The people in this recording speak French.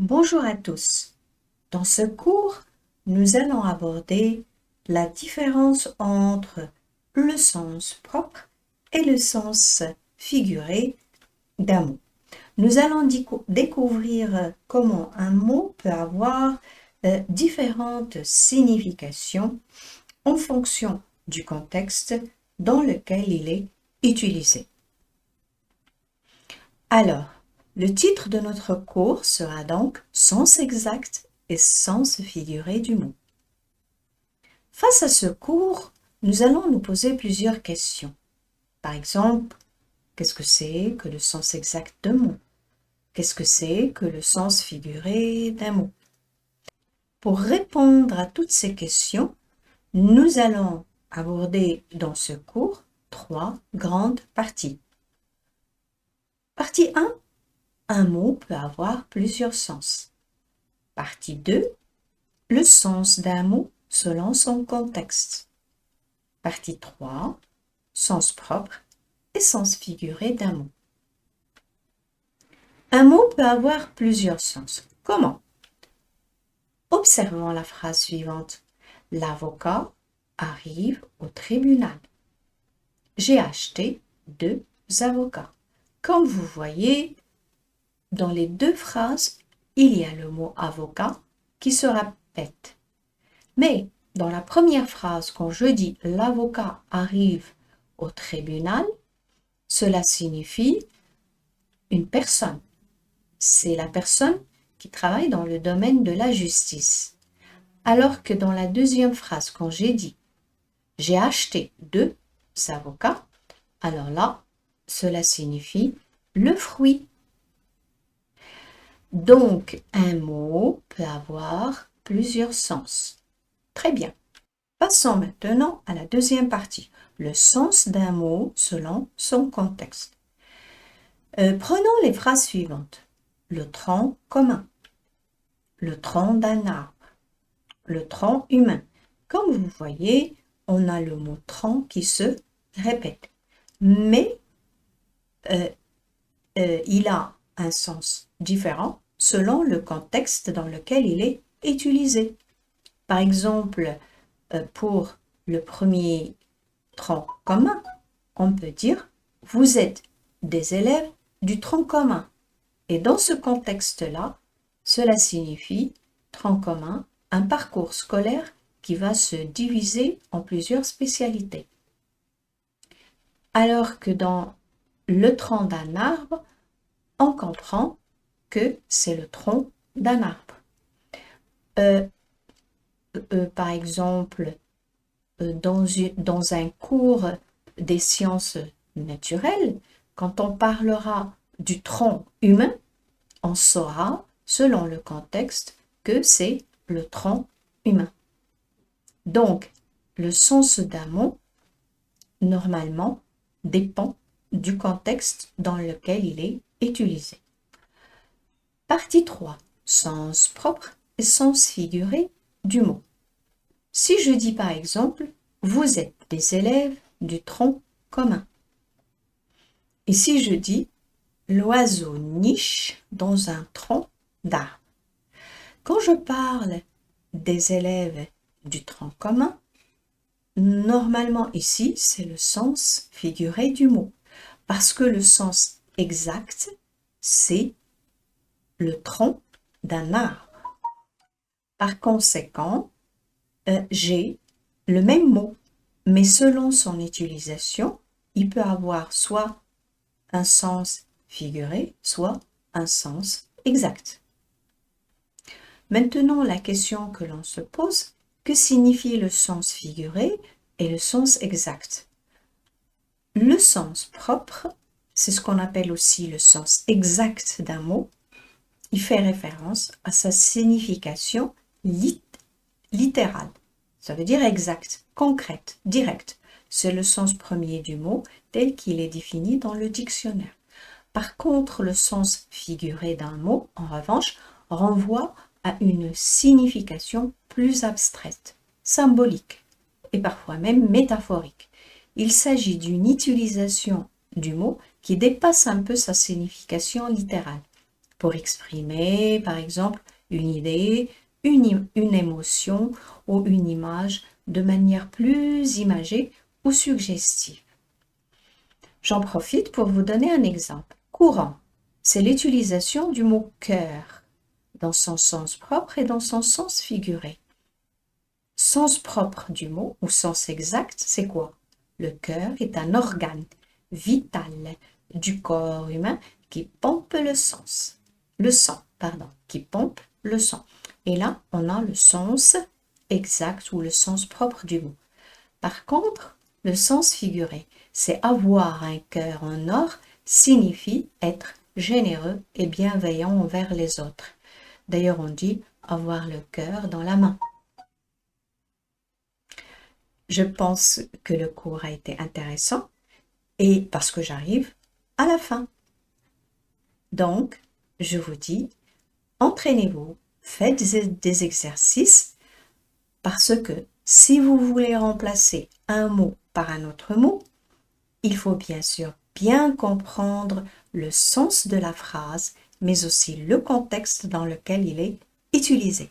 Bonjour à tous. Dans ce cours, nous allons aborder la différence entre le sens propre et le sens figuré d'un mot. Nous allons découvrir comment un mot peut avoir différentes significations en fonction du contexte dans lequel il est utilisé. Alors, le titre de notre cours sera donc « Sens exact et sens figuré du mot ». Face à ce cours, nous allons nous poser plusieurs questions. Par exemple, qu'est-ce que c'est que le sens exact d'un mot? Qu'est-ce que c'est que le sens figuré d'un mot? Pour répondre à toutes ces questions, nous allons aborder dans ce cours 3 grandes parties. Partie 1. Un mot peut avoir plusieurs sens. Partie 2. Le sens d'un mot selon son contexte. Partie 3. Sens propre et sens figuré d'un mot. Un mot peut avoir plusieurs sens. Comment? Observons la phrase suivante. L'avocat arrive au tribunal. J'ai acheté 2 avocats. Comme vous voyez, dans les 2 phrases, il y a le mot avocat qui se répète. Mais dans la première phrase, quand je dis l'avocat arrive au tribunal, cela signifie une personne. C'est la personne qui travaille dans le domaine de la justice. Alors que dans la deuxième phrase, quand j'ai dit j'ai acheté 2 avocats, alors là, cela signifie le fruit. Donc, un mot peut avoir plusieurs sens. Très bien. Passons maintenant à la deuxième partie, le sens d'un mot selon son contexte. Prenons les phrases suivantes. Le tronc commun, le tronc d'un arbre, le tronc humain. Comme vous voyez, on a le mot tronc qui se répète, mais il a un sens différent selon le contexte dans lequel il est utilisé. Par exemple, pour le premier tronc commun, on peut dire « Vous êtes des élèves du tronc commun ». Et dans ce contexte-là, cela signifie tronc commun, un parcours scolaire qui va se diviser en plusieurs spécialités. Alors que dans le tronc d'un arbre, on comprend que c'est le tronc d'un arbre. Par exemple, dans un cours des sciences naturelles, quand on parlera du tronc humain, on saura, selon le contexte, que c'est le tronc humain. Donc, le sens d'un mot, normalement, dépend du contexte dans lequel il est utilisé. Partie 3. Sens propre et sens figuré du mot. Si je dis par exemple, vous êtes des élèves du tronc commun. Et si je dis, l'oiseau niche dans un tronc d'arbre. Quand je parle des élèves du tronc commun, normalement ici, c'est le sens figuré du mot. Parce que le sens exact, c'est le tronc d'un arbre. Par conséquent, j'ai le même mot, mais selon son utilisation, il peut avoir soit un sens figuré, soit un sens exact. Maintenant, la question que l'on se pose, que signifie le sens figuré et le sens exact? Le sens propre, c'est ce qu'on appelle aussi le sens exact d'un mot. Il fait référence à sa signification littérale. Ça veut dire exact, concrète, directe. C'est le sens premier du mot tel qu'il est défini dans le dictionnaire. Par contre, le sens figuré d'un mot, en revanche, renvoie à une signification plus abstraite, symbolique et parfois même métaphorique. Il s'agit d'une utilisation du mot qui dépasse un peu sa signification littérale. pour exprimer, par exemple, une idée, une émotion ou une image de manière plus imagée ou suggestive. J'en profite pour vous donner un exemple. Courant, c'est l'utilisation du mot cœur dans son sens propre et dans son sens figuré. Sens propre du mot ou sens exact, c'est quoi? Le cœur est un organe vital du corps humain qui pompe le sang, qui pompe le sang. Et là, on a le sens exact ou le sens propre du mot. Par contre, le sens figuré, c'est avoir un cœur en or, signifie être généreux et bienveillant envers les autres. D'ailleurs, on dit avoir le cœur dans la main. Je pense que le cours a été intéressant et parce que j'arrive à la fin. Donc, je vous dis, entraînez-vous, faites des exercices parce que si vous voulez remplacer un mot par un autre mot, il faut bien sûr bien comprendre le sens de la phrase, mais aussi le contexte dans lequel il est utilisé.